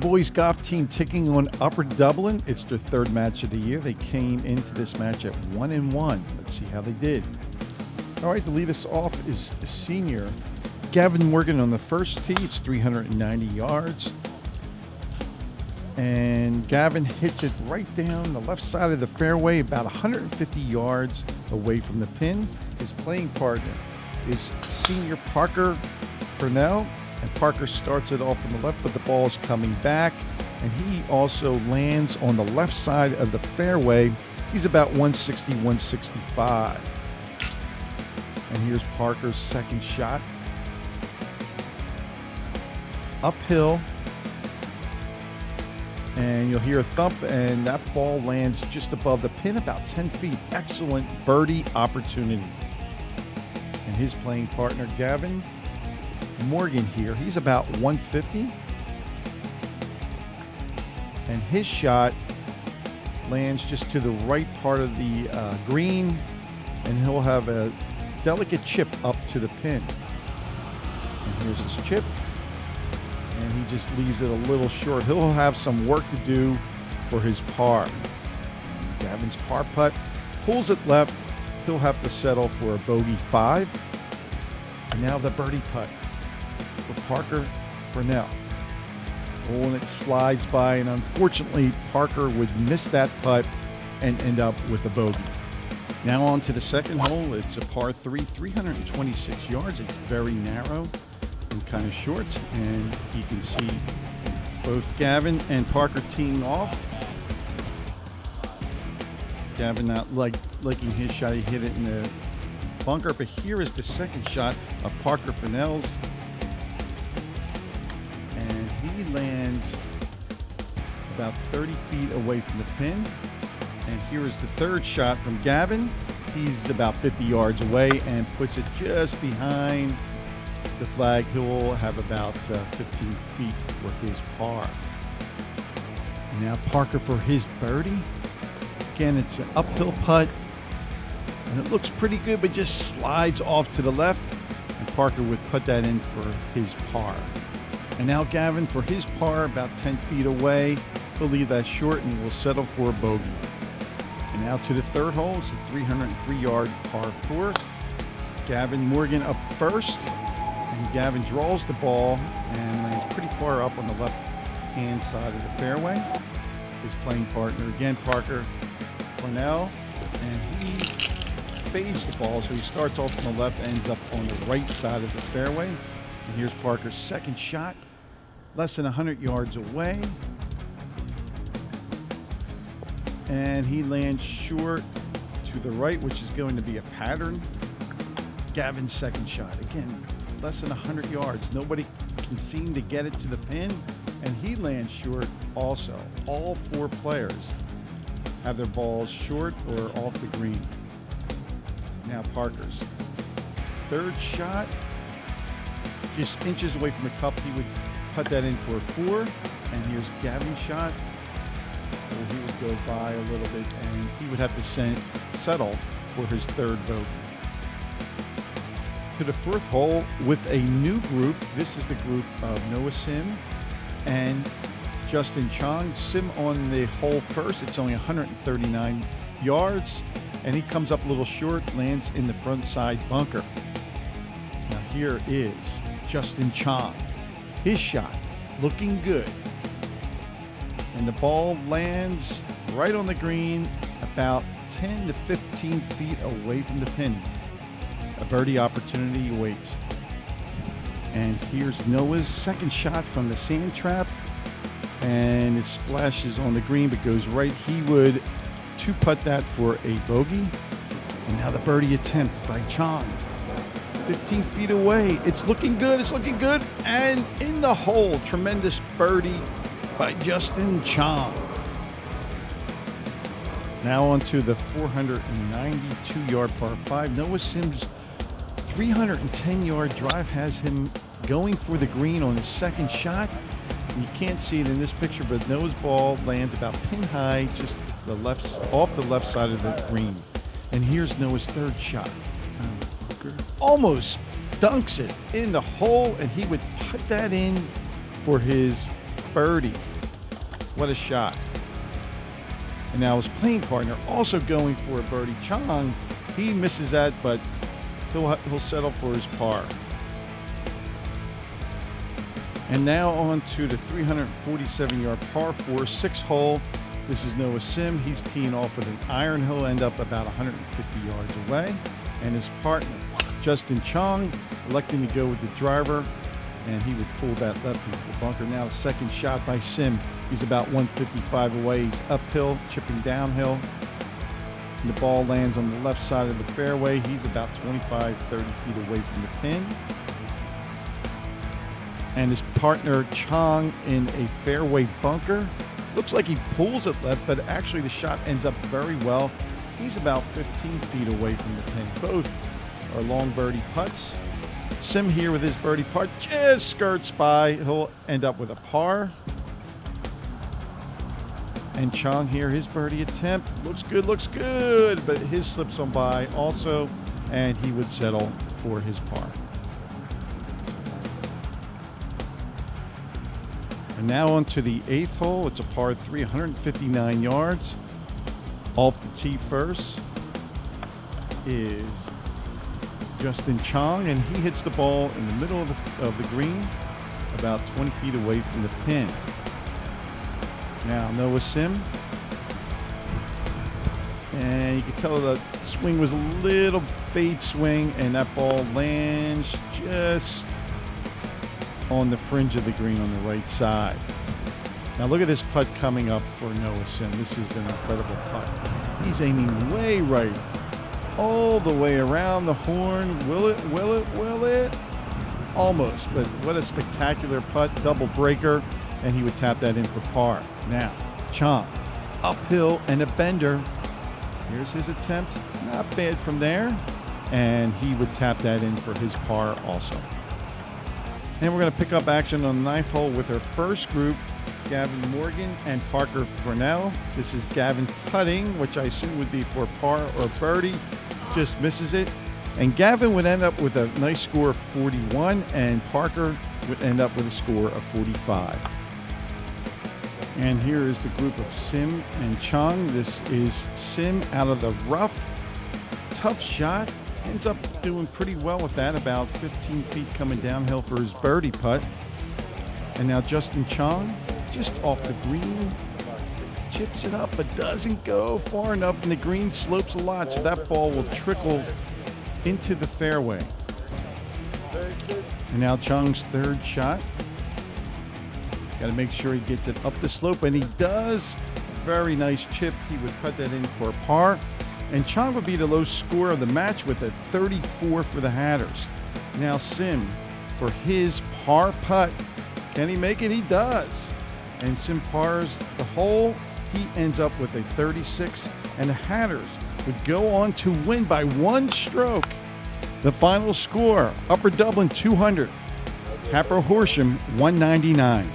boys golf team taking on Upper Dublin. It's their third match of the year. They came into this match at 1-1. Let's see how they did. All right, to lead us off is senior Gavin Morgan on the first tee. It's 390 yards. And Gavin hits it right down the left side of the fairway, about 150 yards away from the pin. His playing partner is senior Parker Purnell. And Parker starts it off on the left, but the ball is coming back. And he also lands on the left side of the fairway. He's about 160, 165. And here's Parker's second shot. Uphill. And you'll hear a thump, and that ball lands just above the pin, about 10 feet. Excellent birdie opportunity. And his playing partner, Gavin Morgan here, he's about 150. And his shot lands just to the right part of the green, and he'll have a delicate chip up to the pin. And here's his chip, and he just leaves it a little short. He'll have some work to do for his par. And Gavin's par putt pulls it left. He'll have to settle for a bogey 5. And now the birdie putt for Parker Purnell. Oh, and it slides by, and unfortunately Parker would miss that putt and end up with a bogey. Now on to the second hole. It's a par 3, 326 yards. It's very narrow and kind of short, and you can see both Gavin and Parker teeing off. Gavin not liking his shot. He hit it in the bunker, but here is the second shot of Parker Purnell's. And he lands about 30 feet away from the pin. And here is the third shot from Gavin. He's about 50 yards away and puts it just behind the flag. He'll have about 15 feet for his par. And now Parker for his birdie. Again, it's an uphill putt. And it looks pretty good, but just slides off to the left. And Parker would put that in for his par. And now Gavin for his par, about 10 feet away. He'll leave that short and will settle for a bogey. And now to the third hole. It's a 303-yard par 4. Gavin Morgan up first. And Gavin draws the ball and lands pretty far up on the left-hand side of the fairway. His playing partner, again, Parker Purnell. And he fades the ball, so he starts off on the left, ends up on the right side of the fairway. And here's Parker's second shot, less than 100 yards away. And he lands short to the right, which is going to be a pattern. Gavin's second shot, again, less than 100 yards. Nobody can seem to get it to the pin, and he lands short also. All 4 players have their balls short or off the green. Now Parker's third shot, just inches away from the cup. He would put that in for a 4. And here's Gavin's shot. Well, he would go by a little bit, and he would have to settle for his third bogey. To the fourth hole with a new group. This is the group of Noah Sim and Justin Chong. Sim on the hole first. It's only 139 yards, and he comes up a little short, lands in the front side bunker. Now here is Justin Chong. His shot looking good. And the ball lands right on the green, about 10 to 15 feet away from the pin. A birdie opportunity awaits. And here's Noah's second shot from the sand trap. And it splashes on the green but goes right. He would two-putt that for a bogey. And now the birdie attempt by Chong. 15 feet away. It's looking good. It's looking good. And in the hole, tremendous birdie by Justin Chong. Now on to the 492-yard par 5. Noah Sim's 310-yard drive has him going for the green on his second shot. And you can't see it in this picture, but Noah's ball lands about pin high, just off the left side of the green. And here's Noah's third shot. Almost dunks it in the hole, and he would put that in for his birdie. What a shot. And now his playing partner also going for a birdie. Chang, he misses that, but he'll settle for his par. And now on to the 347-yard par 4, 6th hole. This is Noah Sim. He's teeing off with an iron. He'll end up about 150 yards away. And his partner, Justin Chang, electing to go with the driver, and he would pull that left into the bunker. Now the second shot by Sim. He's about 155 away. He's uphill, chipping downhill. And the ball lands on the left side of the fairway. He's about 25, 30 feet away from the pin. And his partner, Chang, in a fairway bunker. Looks like he pulls it left, but actually the shot ends up very well. He's about 15 feet away from the pin. Both are long birdie putts. Sim here with his birdie putt just skirts by. He'll end up with a par. And Chang here, his birdie attempt. Looks good, but his slips on by also, and he would settle for his par. And now on to the 8th hole. It's a par 3, 159 yards. Off the tee first is Justin Chang, and he hits the ball in the middle of the green, about 20 feet away from the pin. Now Noah Sim, and you can tell the swing was a little fade swing, and that ball lands just on the fringe of the green on the right side. Now look at this putt coming up for Noah Sim. This is an incredible putt. He's aiming way right, all the way around the horn. Will it? Almost, but what a spectacular putt, double breaker, and he would tap that in for par. Now, Chang, uphill and a bender. Here's his attempt, not bad from there, and he would tap that in for his par also. And we're going to pick up action on the 9th hole with our first group, Gavin Morgan and Parker Furnell. This is Gavin putting, which I assume would be for par or birdie. Just misses it. And Gavin would end up with a nice score of 41, and Parker would end up with a score of 45. And here is the group of Sim and Chang. This is Sim out of the rough. Tough shot. Ends up doing pretty well with that, about 15 feet coming downhill for his birdie putt. And now Justin Chang, just off the green, chips it up, but doesn't go far enough, and the green slopes a lot, so that ball will trickle into the fairway. And now Chang's third shot. Got to make sure he gets it up the slope, and he does. Very nice chip. He would cut that in for a par. And Chang would be the low scorer of the match with a 34 for the Hatters. Now Sim for his par putt. Can he make it? He does. And Sim pars the hole. He ends up with a 36, and the Hatters would go on to win by 1 stroke. The final score, Upper Dublin 200, Hatboro-Horsham 199.